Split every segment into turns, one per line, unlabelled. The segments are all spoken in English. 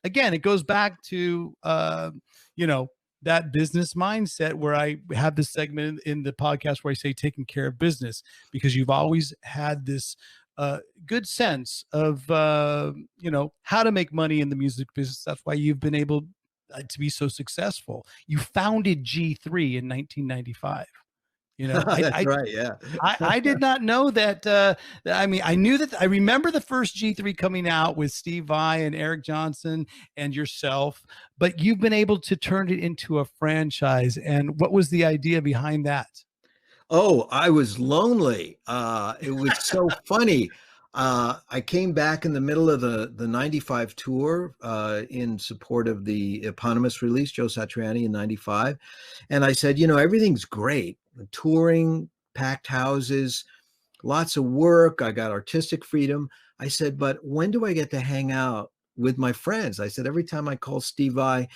again, it goes back to, you know, that business mindset where I have this segment in the podcast where I say taking care of business, because you've always had this good sense of, you know, how to make money in the music business. That's why you've been able to be so successful. You founded G3 in 1995. You know,
That's right. Yeah.
I did not know that. I mean, I knew that. I remember the first G3 coming out with Steve Vai and Eric Johnson and yourself, but you've been able to turn it into a franchise. And what was the idea behind that?
Oh, I was lonely. It was so funny. I came back in the middle of the 95 tour in support of the eponymous release, Joe Satriani in 95. And I said, you know, everything's great. Touring, packed houses, lots of work. I got artistic freedom. I said, but when do I get to hang out with my friends? I said, every time I call Steve Vai,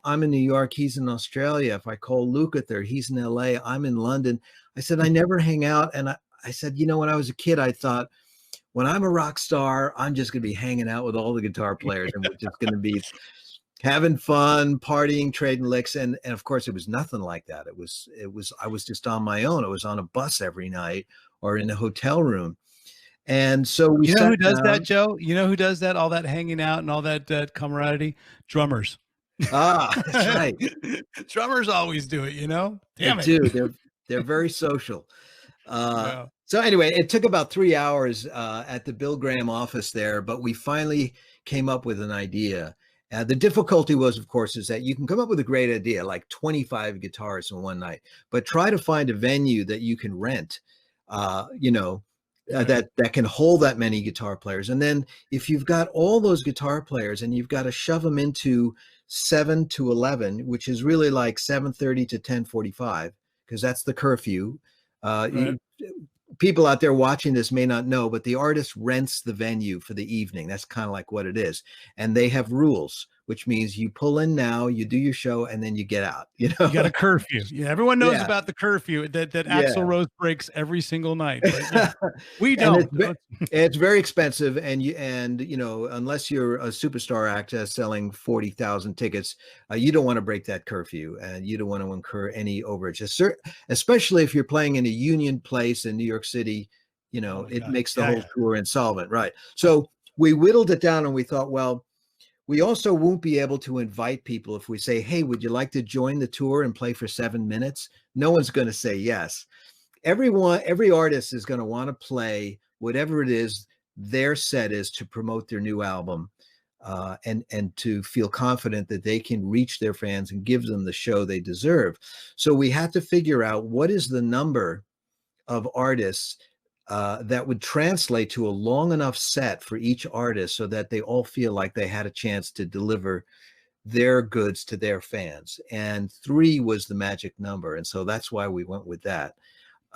I'm in New York, he's in Australia. If I call Lukather, he's in LA, I'm in London. I said, I never hang out. And I said, you know, when I was a kid, I thought, when I'm a rock star, I'm just going to be hanging out with all the guitar players and we're just going to be having fun, partying, trading licks. And of course, it was nothing like that. I was just on my own. I was on a bus every night or in a hotel room. And so we
You know who does
down.
that, Joe? You know who does that? All that hanging out and all that camaraderie? Drummers.
Ah, that's right.
Drummers always do it, you know? Damn
They
it.
do. They're very social. So anyway, it took about 3 hours at the Bill Graham office there, but we finally came up with an idea. The difficulty was, of course, is that you can come up with a great idea, like 25 guitars in one night, but try to find a venue that you can rent, you know, that can hold that many guitar players. And then if you've got all those guitar players and you've got to shove them into 7 to 11, which is really like 7:30 to 10:45, because that's the curfew. People out there watching this may not know, but the artist rents the venue for the evening. That's kind of like what it is. And they have rules, which means you pull in now, you do your show, and then you get out. You know,
you got a curfew. Yeah, everyone knows about the curfew that Axl Rose breaks every single night. But we don't.
It's very expensive, and you know, unless you're a superstar act selling 40,000 tickets, you don't want to break that curfew, and you don't want to incur any overages. Especially if you're playing in a union place in New York City, you know, it makes the whole tour insolvent, right? So we whittled it down, and we thought, well, we also won't be able to invite people if we say, hey, would you like to join the tour and play for 7 minutes? No one's going to say yes. Every artist is going to want to play whatever it is their set is to promote their new album, and to feel confident that they can reach their fans and give them the show they deserve. So we had to figure out what is the number of artists that would translate to a long enough set for each artist so that they all feel like they had a chance to deliver their goods to their fans. And 3 was the magic number. And so that's why we went with that.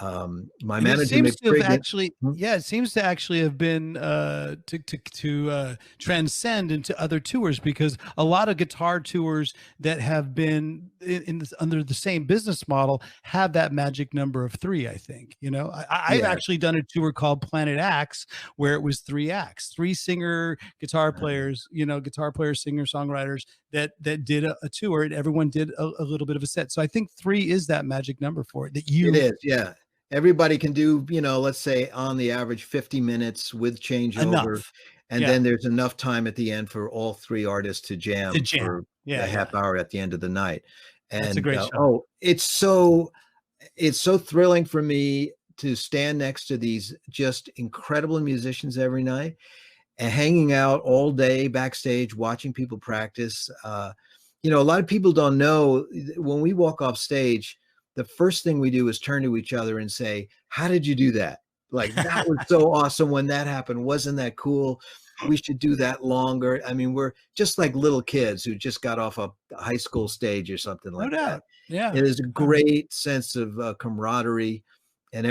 My manager
seems to have actually, it seems to actually have been to transcend into other tours, because a lot of guitar tours that have been under the same business model have that magic number of 3. I think, you know, I've actually done a tour called Planet Axe where it was 3 acts, 3 singer guitar players, you know, guitar players, singer songwriters that did a tour, and everyone did a little bit of a set. So I think 3 is that magic number for it.
It is, yeah. Everybody can do, you know, let's say on the average 50 minutes with changeover. And then there's enough time at the end for all 3 artists to jam for a half hour at the end of the night. And
that's a great show.
It's so thrilling for me to stand next to these just incredible musicians every night and hanging out all day backstage, watching people practice. You know, a lot of people don't know, when we walk off stage, the first thing we do is turn to each other and say, how did you do that? Like, that was so awesome when that happened. Wasn't that cool? We should do that longer. I mean, we're just like little kids who just got off a high school stage or something like that.
Yeah.
It is a great sense of camaraderie, and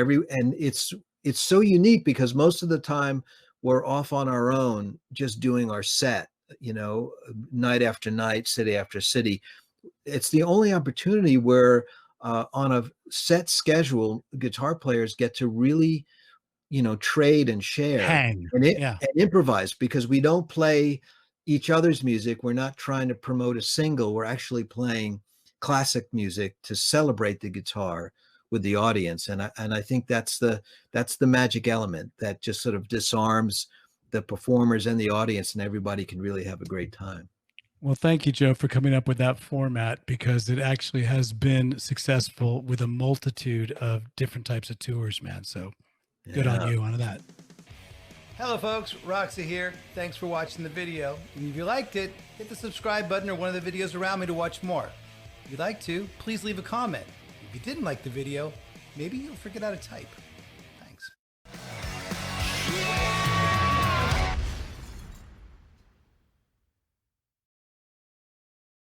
it's so unique because most of the time we're off on our own, just doing our set, you know, night after night, city after city. It's the only opportunity where on a set schedule, guitar players get to really, you know, trade and share and improvise, because we don't play each other's music. We're not trying to promote a single. We're actually playing classic music to celebrate the guitar with the audience. And I think that's the magic element that just sort of disarms the performers and the audience, and everybody can really have a great time.
Well, thank you, Joe, for coming up with that format, because it actually has been successful with a multitude of different types of tours, man. So good on you on that. Hello, folks. Roxie here. Thanks for watching the video. And if you liked it, hit the subscribe button or one of the videos around me to watch more. If you'd like to, please leave a comment. If you didn't like the video, maybe you'll forget how to type.